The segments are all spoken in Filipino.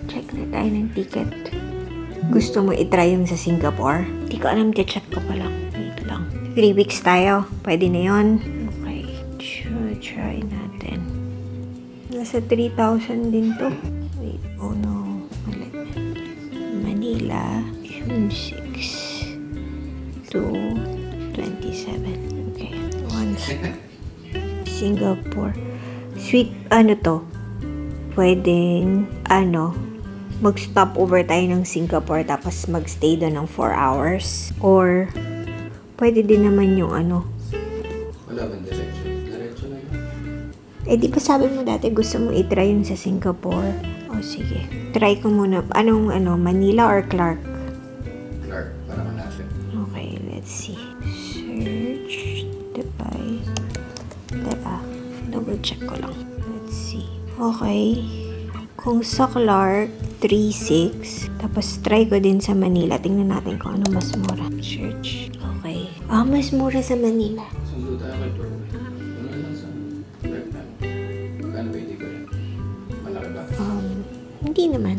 Check na tayo ng ticket. Gusto mo itry yung sa Singapore? Hindi ko alam, check ko pa lang. Dito lang. 3 weeks tayo. Pwede na yun. Okay. Try natin. Nasa 3,000 din to. Wait. Oh no. Mali. Manila. June 6 to 27. Okay. Singapore. Sweet, ano to? Pwedeng, mag-stop over tayo ng Singapore tapos mag-stay doon ng 4 hours. Or, pwede din naman yung Wala bang diretso? Diretso na yun. di ba sabi mo dati gusto mo i-try yung sa Singapore? O, sige. Try ko muna. Anong, Manila or Clark? Clark, para malapit. Okay, let's see. Search, Dubai. Teka, double check ko lang. Let's see. Okay. Kung sa Clark, 3,600. Tapos try ko din sa Manila. Tingnan natin kung ano mas mura. Search. Okay. Mas mura sa Manila. Sundo tayo kay Pearl. Ano lang sa Clark na? Magkano ba hindi ko rin? Malaki ba? Hindi naman.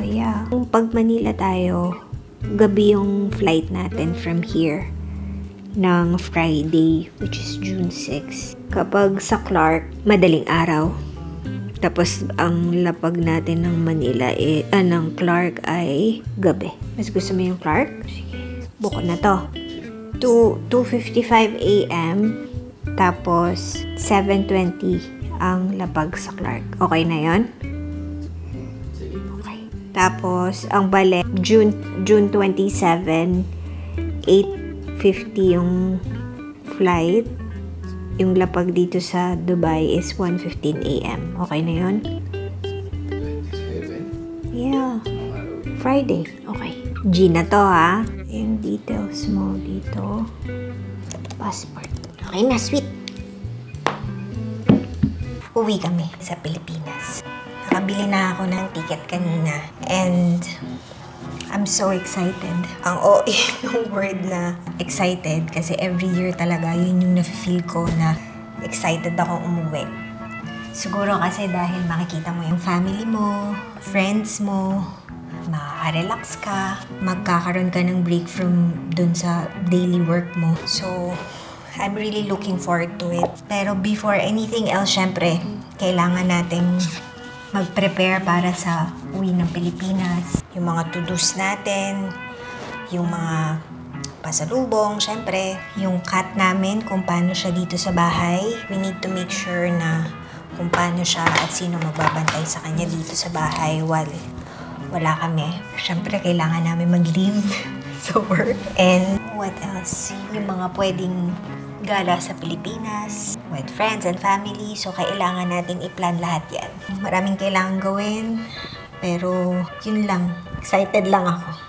Yeah. Kung pag Manila tayo, gabi yung flight natin from here ng Friday, which is June 6. Kapag sa Clark, madaling araw. Tapos, ang lapag natin ng Manila, ng Clark ay gabi. Mas gusto mo yung Clark? Sige. Buko na to. 2:55 a.m. Tapos, 7:20 ang lapag sa Clark. Okay na yon? Sige. Okay. Tapos, ang balik, June 27, 8:50 yung flight. Yung lapag dito sa Dubai is 1:15 a.m. Okay na yun? 27? Yeah. Ang araw yun. Friday. Okay. G na to, ha? Yung details mo dito. Passport. Okay na, sweet. Uwi kami sa Pilipinas. Nakabili na ako ng ticket kanina. And I'm so excited. Ang OA ng word na excited kasi every year talaga yun yung nafe-feel ko na excited akong umuwi. Siguro kasi dahil makikita mo yung family mo, friends mo, makaka-relax ka, magkakaroon ka ng break from dun sa daily work mo. So, I'm really looking forward to it. Pero before anything else, syempre, kailangan nating mag-prepare para sa uwi ng Pilipinas. Yung mga to-dos natin, yung mga pasalubong, syempre, yung cat namin, kung paano siya dito sa bahay. We need to make sure na kung paano siya at sino magbabantay sa kanya dito sa bahay while wala kami. Syempre, kailangan namin mag-leave sa work. And what else? Yung mga pwedeng gala sa Pilipinas with friends and family. So, kailangan natin i-plan lahat yan. Maraming kailangan gawin. Pero, yun lang. Excited lang ako.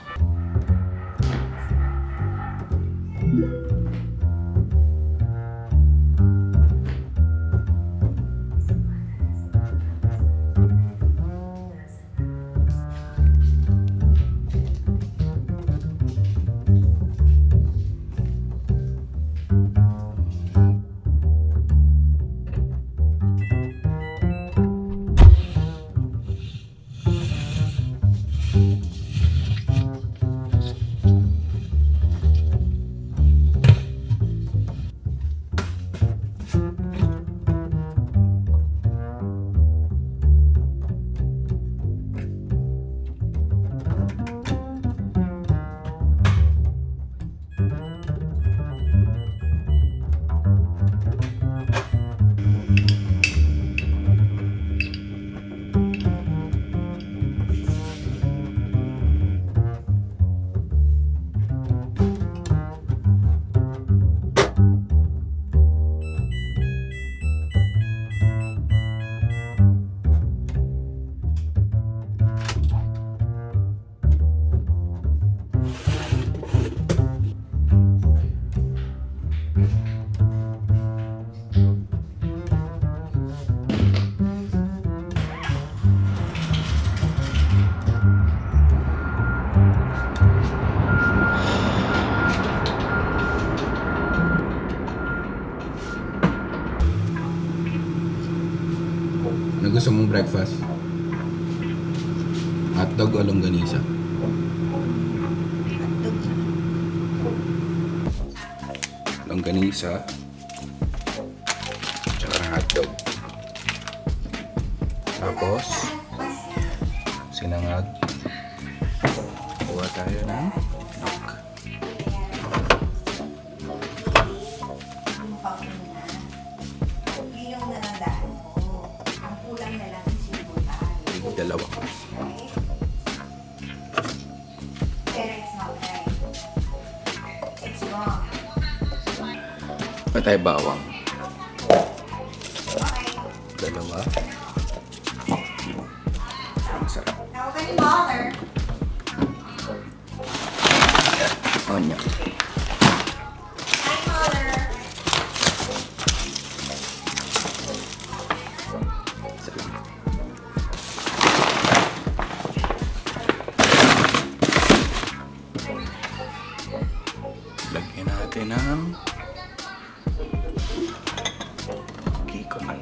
gusto mong breakfast? Hotdog o longganisa? Hotdog na. Longganisa. Tsaka hotdog. Tapos, sinangag. Kuha tayo ng nok. Ang panguna. Yun yung nanandaan ko. Ang kulang na lang yung sibutan. Dalawa. Pero it's not right. It's wrong. Patay bawang. Okay. Dalawa. Masarap. Now, can you bother? Onion. Hi, mother. Lagyan natin ng kikoman.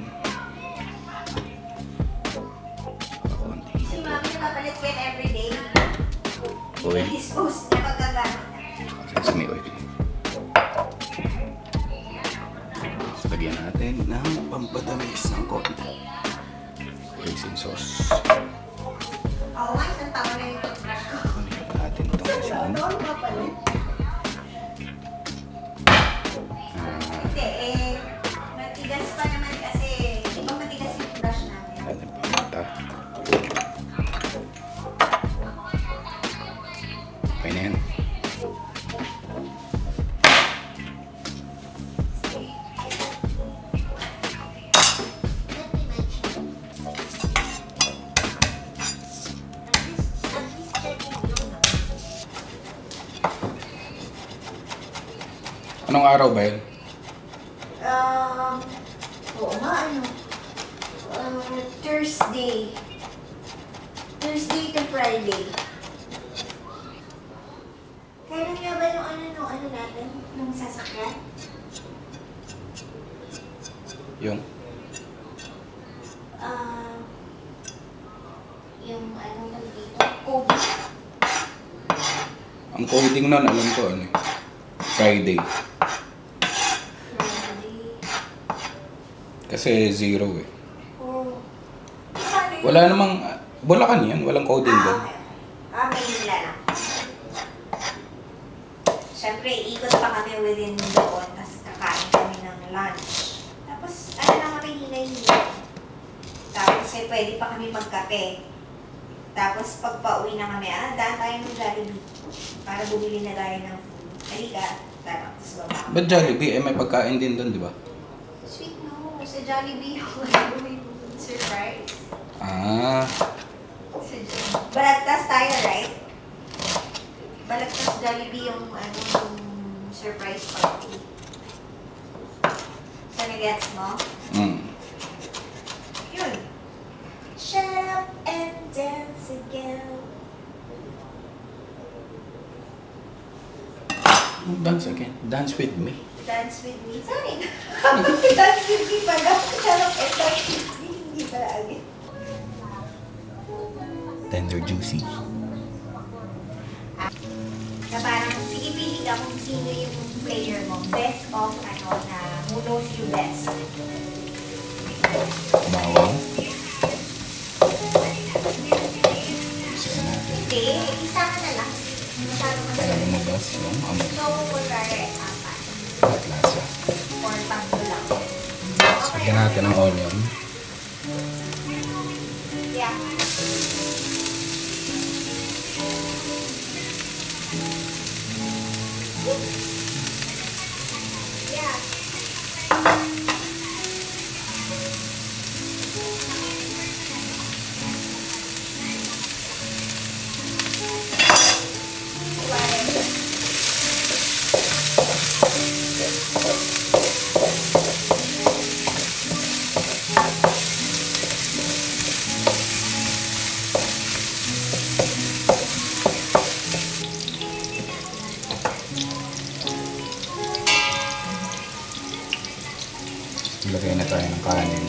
Pakunti. Si mami napapalit yan everyday. Oil. Dispose niya pagkagamit na. Sesame oil. So, lagyan natin ng pampatamis ng konti. Raisin sauce. Oo nga, isang taon na yung toothbrush ko. Kunin natin itong asin. Doon pa pala. Hindi, matigas pa naman kasi, di ba matigas yung brush namin? Natin pamata. Okay na yan. Anong araw ba yun? Oo nga, ano? Thursday. Thursday to Friday. Kailan nga ba yung ano natin? Nung sasakyan? Yung Yung ano lang dito? COVID. ang coding nun, alam ko ano, Friday. Friday. Kasi 0 eh. Oh. Wala namang, Bulacan yan, walang coding doon. Okay. May nila lang. Siyempre, ikot pa kami within doon, tapos kakain kami ng lunch. Tapos, lang kami hinay-hinay. Tapos, pwede pa kami magkape. Tapos, pag pauwi na kami, daan tayo ng Jollibee. Para bumili na tayo ng food. Halika, tara, tapos baba. Ba't Jollibee? May pagkain din doon, di ba? Sweet no, sa Jollibee yung surprise. Ah, Balagtas tayo, right? Balagtas Jollibee yung yung surprise party. So, nag-gets mo? Yun. Shut up and dance again. Dance again. Dance with me. Dance with me. Sorry. Dance with me pala. Shut up and dance with me. Hindi pala agad. Tender juicy. Na parang, sige, pili ka kung sino yung player mo. Best of, na who knows you best. Bawang. Isa natin. Hindi, isa ka na lang. Masyado ka Para na. lumabas yung amoy So, kunwari, apat. at lasa. Or tatlo lang. Lagyan natin ng onion. Yeah. Yeah. Lagay na tayo ng kanin.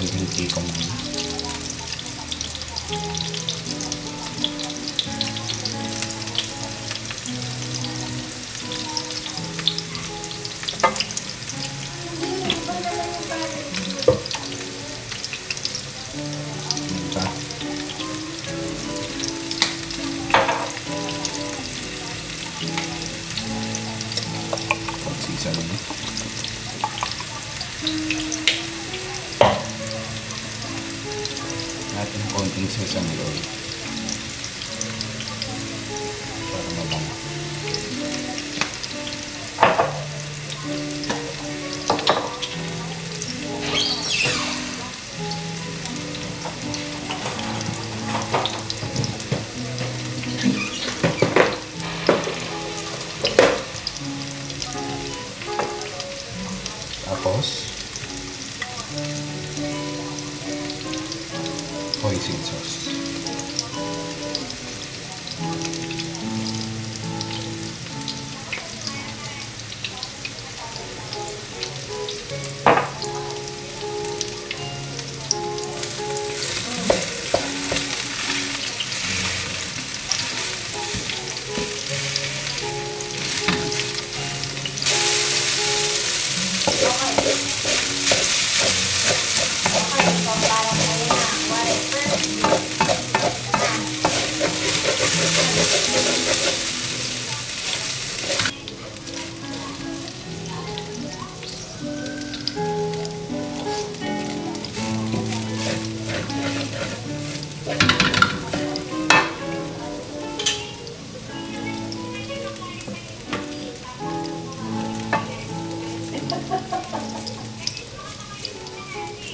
konting tikong. Natin konting sesame oil para mabango. Tapos hoisin sauce.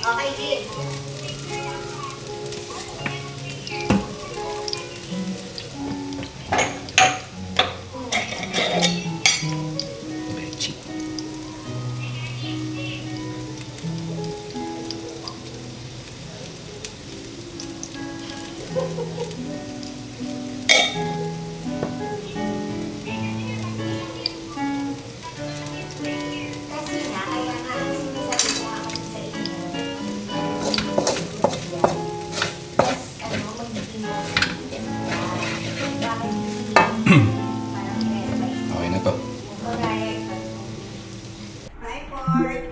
Okay, Kim. Bechi. Kasi nga, kaya nga, sinasabi ko nga kasi sa inyo. Yes, magiging bakit parang i-realize. Okay na to. Correct. Hi, Ford.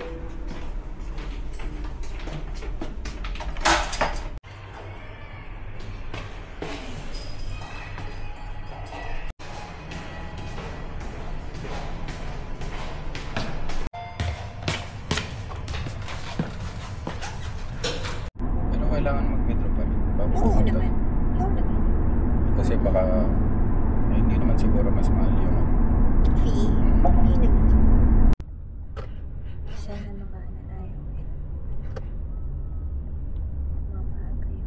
Pero kailangan mag-metro pa rin. Bago Oo pumunta. naman. Oo naman. Kasi baka hindi naman siguro mas mahal yung Fee? Hindi naman siguro. Sana makaano tayo. Mabaga yung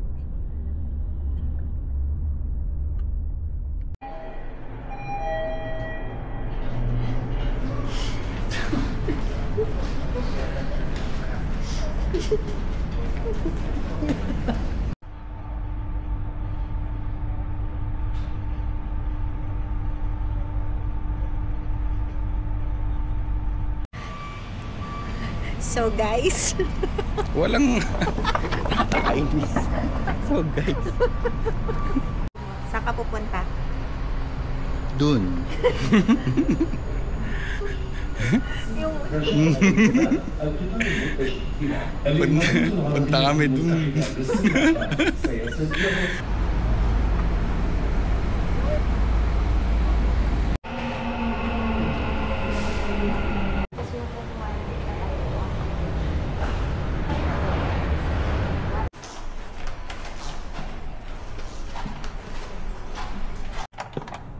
So guys, walang nakakainis. So guys. saan ka pupunta? Dun. Yung Punta kami dun.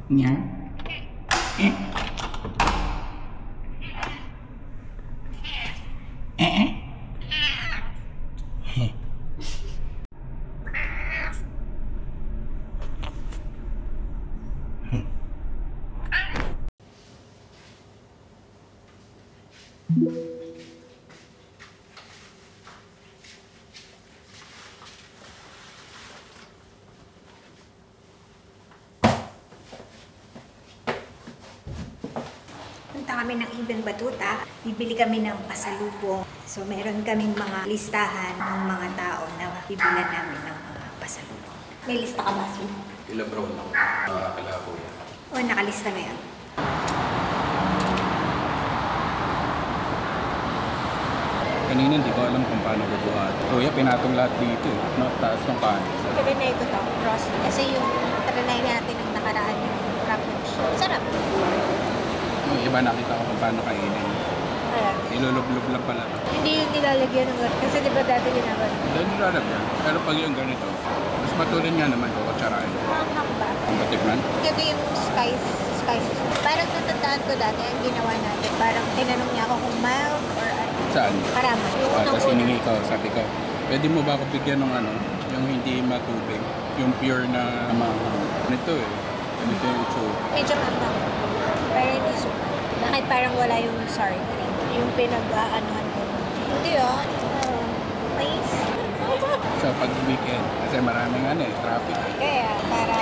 Nya. ang pupunta kami ng Ibang Batuta. Bibili kami ng pasalubong. So, meron kaming mga listahan ng mga tao na bibilan namin ng mga pasalubong. May lista ka ba, Sue? Ila brown lang. Nakakala ko yan. O, nakalista na yan. Kanina hindi ko alam kung paano bubuhat. Kuya, pinatong lahat dito. No, taas ng kanin. Trinay ko to, Ross. Kasi yung trinay natin ng nakaraan yung frappuccino. Sarap. Yung iba nakita ko kung paano kainin. Ayan. Ilulublob lang pala. Hindi yung nilalagyan ng ganito. Kasi di ba dati ginagawa? Hindi nilalagyan. Pero pag yung ganito, mas matulin nga naman ko kutsarain. Maanghang ba? Ang batikman. Ito yung spices. Parang natandaan ko dati ang ginawa natin. Parang tinanong niya ako kung mild or ano. Saan? Karaman. Yung Tapos unang-una. hiningi ko, sabi ko, pwede mo ba ako bigyan ng ano, yung hindi matubig, yung pure na maanghang. Ganito eh. Ganito yung itsura. Medyo maanghang. Pero hindi super. Bakit parang wala yung sour cream? Yung pinag-aanohan ko. Hindi oh. Mais. So pag weekend, kasi maraming ano eh, traffic eh. Kaya para...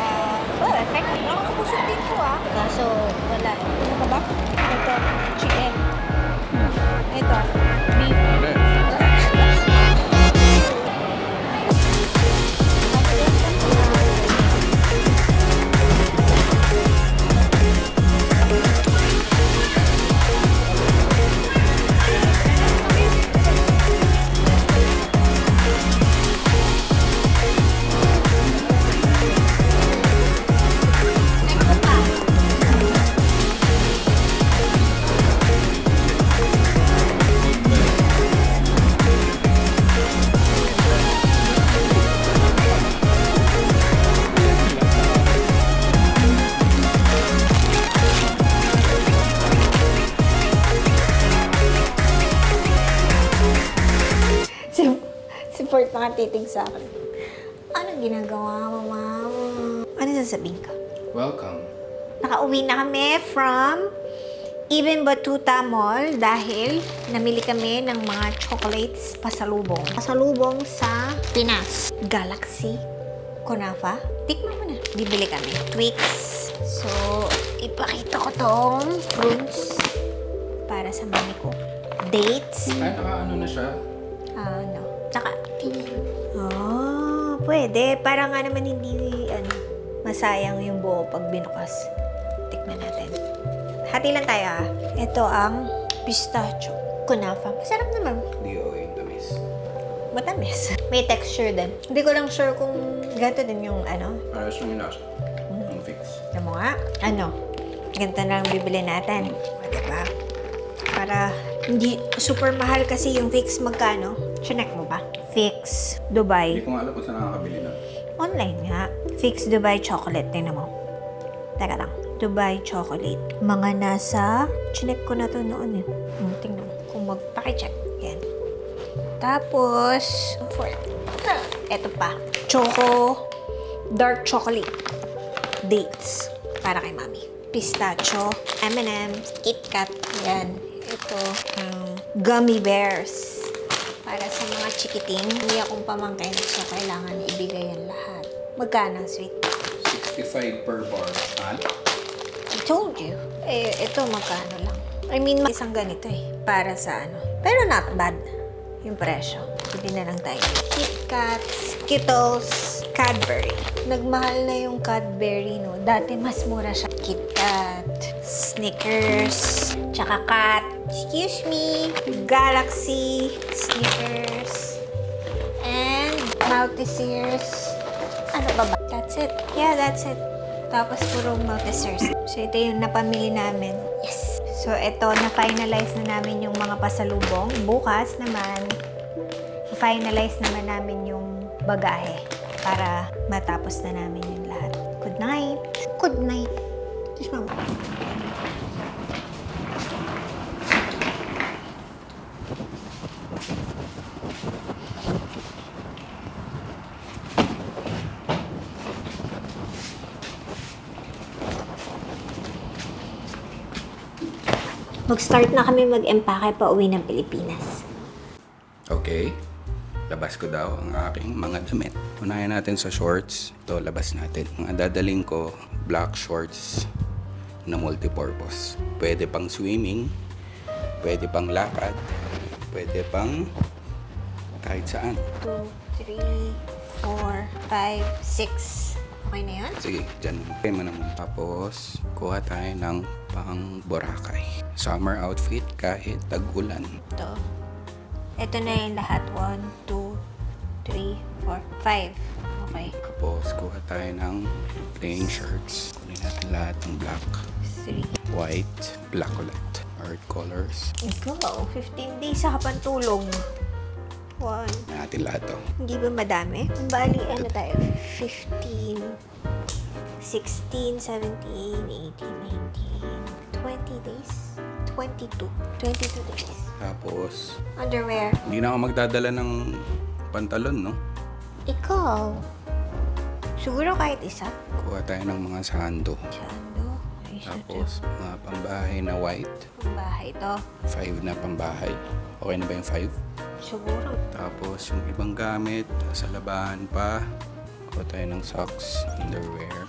Oh, effective. Nakakabusog din ko ah. Kaso wala. Ano ka ba? Ito, chicken. Ito, beef. Okay. Si Fort nakatitig sa akin. Anong ginagawa mo, Mama? Ano sasabihin ka? Welcome. Nakauwi na kami from Ibang Batuta Mall dahil namili kami ng mga chocolates pasalubong. Pasalubong sa Pinas. Galaxy. Kunafa. Tikman mo na. Bibili kami. Twix. So, ipakita ko tong prunes para sa mami ko. Dates. Ay, naka-ano na siya. Ano? Pwede. Para nga naman hindi, masayang yung buo pag binukas. Tikman natin. Hati lang tayo ah. Ito ang pistachio. Kunafa. Masarap naman. Hindi o yung tamis. Matamis. May texture din. Hindi ko lang sure kung ganito din yung Parehas lang yung lasa. Yung fix. Alam mo nga? Ganito na lang bibili natin. Diba? Para hindi super mahal kasi yung fix magkano. Chinek mo ba? Fix Dubai. Hindi ko nga alam kung saan nakakabili na. Online nga. Fix Dubai chocolate. Tingnan mo. Teka lang. Dubai chocolate. Mga nasa... Chinek ko na to noon eh. Tingnan mo. Kung magpakicheck. Yan. Tapos... Eto pa. Choco... Dark chocolate. Dates. Para kay mami. Pistachio. M&M's. KitKat. Yan. Ito. Gummy bears. Para sa mga chikiting. Hindi akong pamangkin. So, kailangan ibigay yan lahat. Magkano, sweet? 65 per bar. Han? I told you. Ito magkano lang. I mean, isang ganito eh. Para sa Pero not bad. Yung presyo. Bili na lang tayo. KitKat, Skittles, Cadbury. Nagmahal na yung Cadbury, no? Dati mas mura siya. KitKat, Snickers, tsaka Cat. Excuse me. Galaxy, Snickers, and Maltesers. Ano ba ba? That's it. Yeah, that's it. Tapos puro Maltesers. So, ito yung napamili namin. Yes! So, ito, na-finalize na namin yung mga pasalubong. Bukas naman, finalize naman namin yung bagahe para matapos na namin yung lahat. Good night! Good night! Tis mama. Mag-start na kami mag-empake pa uwi ng Pilipinas. Okay. Labas ko daw ang aking mga damit. Unahin natin sa shorts. Ito, labas natin. Ang dadaling ko, black shorts na multipurpose. Pwede pang swimming, pwede pang lakad, pwede pang kahit saan. 2, 3, 4, 5, 6. Okay na yun? Sige, dyan. Okay mo naman. Tapos, kuha tayo ng pang Boracay. Summer outfit kahit tag-ulan. Ito na yung lahat. 1, 2, 3, 4, 5. Okay. Tapos, kuha tayo ng plain shirts. Kunin natin lahat ng black, 3. white, black ulit. Earth colors. Ikaw, 15 days sa kapantulog. 1. Natin lahat to. Hindi ba madami? Bali, ano tayo? 15, 16, 17, 18, 19, 20 days? 22. 22 days. Tapos, Underwear. hindi na ako magdadala ng pantalon, no? Ikaw. Siguro kahit isa. Kuha tayo ng mga sando. Sando. Tapos, mga pambahay na white. Ang bahay to. 5 na pambahay. Okay na ba yung 5? Siguro. Tapos, yung ibang gamit, sa labahan pa. Kuha tayo ng socks, underwear.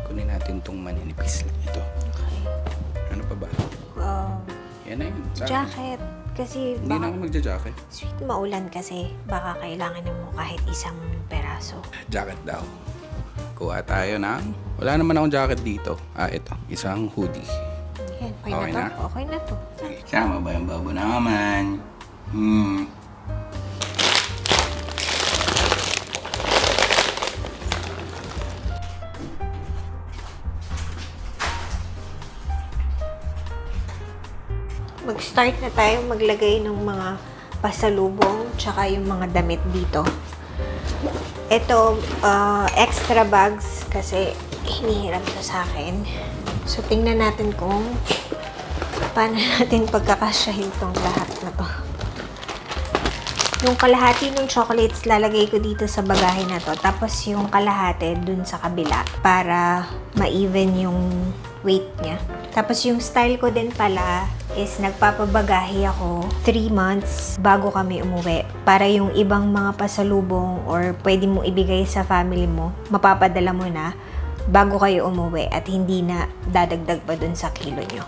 Kunin natin itong maninipis lang ito. Okay. Ano pa ba? Yan na yun. Sa akin. Jacket. Kasi Hindi na ako magja-jacket. sweet maulan kasi baka kailangan mo kahit isang peraso. Jacket daw. Kuha tayo ng... Wala naman akong jacket dito. Ito. Isang hoodie. Yan, okay, Okay na na? to. Okay na to. Sama ba yung babo naman? Mag-start na tayo maglagay ng mga pasalubong tsaka yung mga damit dito. Ito, extra bags kasi hinihiram to sa akin. So, tingnan natin kung paano natin pagkakasyahin tong lahat na to. Yung kalahati ng chocolates, lalagay ko dito sa bagahe na to. Tapos yung kalahati dun sa kabila para ma-even yung weight niya. Tapos yung style ko din pala is nagpapabagahe ako 3 months bago kami umuwi. Para yung ibang mga pasalubong or pwede mo ibigay sa family mo, mapapadala mo na bago kayo umuwi at hindi na dadagdag pa dun sa kilo nyo.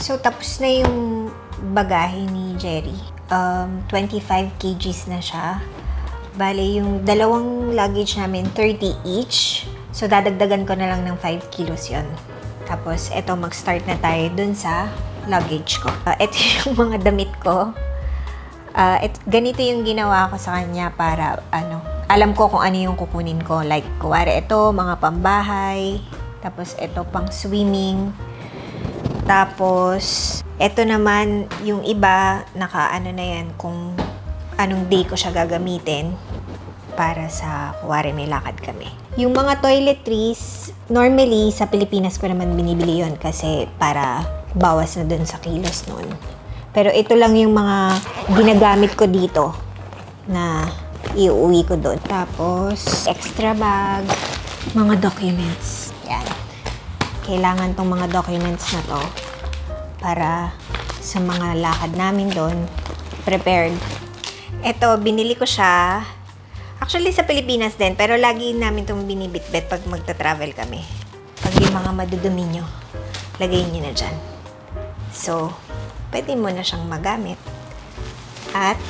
So, tapos na yung bagahe ni Jerry. 25 kgs na siya. Bale, yung dalawang luggage namin, 30 each. So, dadagdagan ko na lang ng 5 kilos yon. Tapos, eto, mag-start na tayo dun sa luggage ko. Ito yung mga damit ko. Ganito yung ginawa ko sa kanya para, alam ko kung ano yung kukunin ko. Like, kuwari ito, mga pambahay. Tapos, ito, pang swimming. Tapos, eto naman, yung iba, naka-ano na yan, kung anong day ko siya gagamitin para sa, kuwari may lakad kami. Yung mga toiletries, normally, sa Pilipinas ko naman binibili yon kasi para bawas na dun sa kilos nun. Pero ito lang yung mga ginagamit ko dito na iuwi ko doon. Tapos, extra bag, mga documents. Yan. Kailangan tong mga documents na to para sa mga lakad namin doon, prepared. Ito, binili ko siya. Actually, sa Pilipinas din, pero lagi namin itong binibitbit pag magta-travel kami. Pag yung mga madudumi nyo, lagay nyo na dyan. So, pwede mo na siyang magamit. At,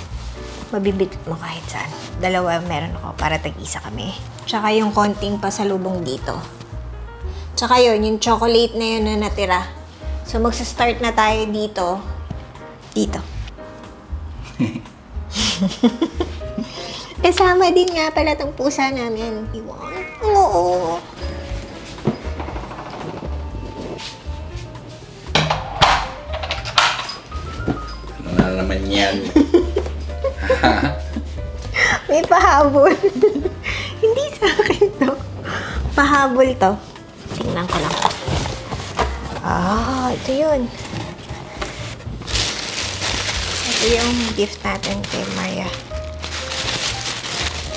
mabibit mo kahit saan. Dalawa meron ako para tag-isa kami. Tsaka yung konting pasalubong dito. Tsaka yun, yung chocolate na yun na natira. So, magsa-start na tayo dito. Dito. Kasama din nga pala tong pusa namin. Iwan? Oo. Ano na naman yan? May pahabol. Hindi sa akin to. Pahabol to. Tingnan ko lang. Ito yun. Ito yung gift natin kay Maria.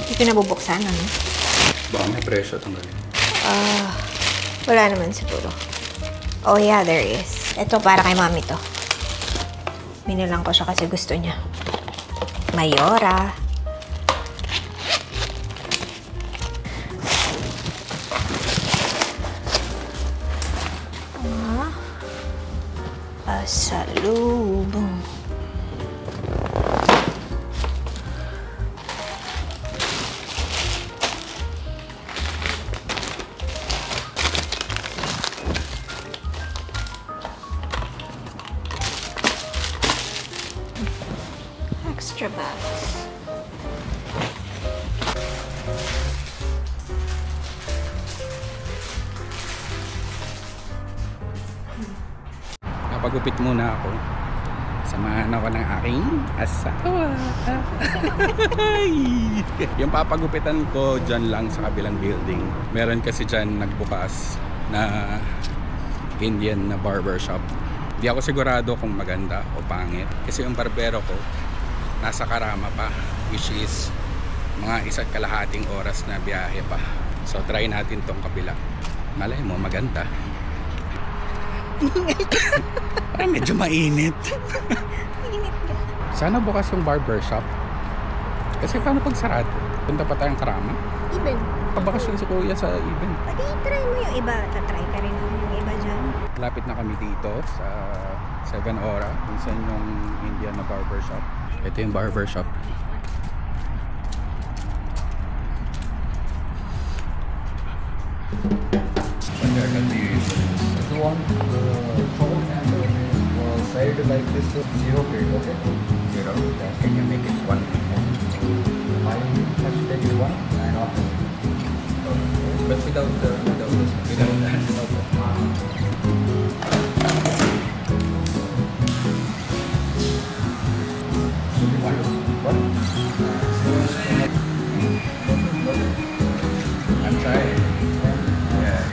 Hindi ko nabubuksan, ano? Baka may presyo tanggalin. Wala naman siguro. Oh yeah, there is. Ito para kay mami to. Binilang ko siya kasi gusto niya. Mayora. Pasalubong. Extra bags. Napagupit muna ako. Samahan ako ng aking asawa. Yung papagupitan ko dyan lang sa kabilang building. Meron kasi dyan nagbukas na Indian na barbershop. Di ako sigurado kung maganda o pangit. Kasi yung barbero ko nasa Karama pa, which is mga 1.5 oras na biyahe pa. So try natin tong kabila. Malay mo maganda. Parang medyo mainit. Sana bukas yung barbershop. Kasi paano pag sarado? Punta pa tayong Karama? Even. Pabakasyon si Kuya sa even. Pwede try mo yung iba. Tatry ka rin yung iba dyan. Lapit na kami dito sa 7 Ora. Minsan yung Indian na barbershop. Ito yung barbershop. If you want the phone and the side like this, 0 grade, okay? 0. Can you make it 1? My hashtag is 1 and off. But without this. Without that. What? I'm trying. Yeah.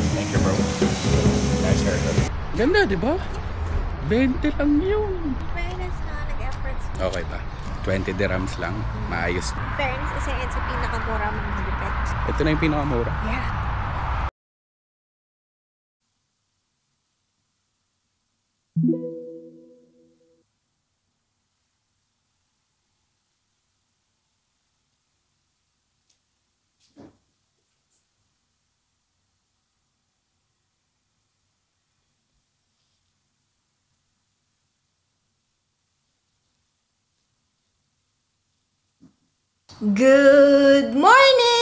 Thank you, bro. Nice haircut. Ganda, di ba? 20 lang yun. Fairness na, nag-efforts. Okay ba? 20 dirhams lang. Maayos. Fairness kasi it's sa pinakamura mong gupit. Ito na yung pinakamura. Yeah. Good morning!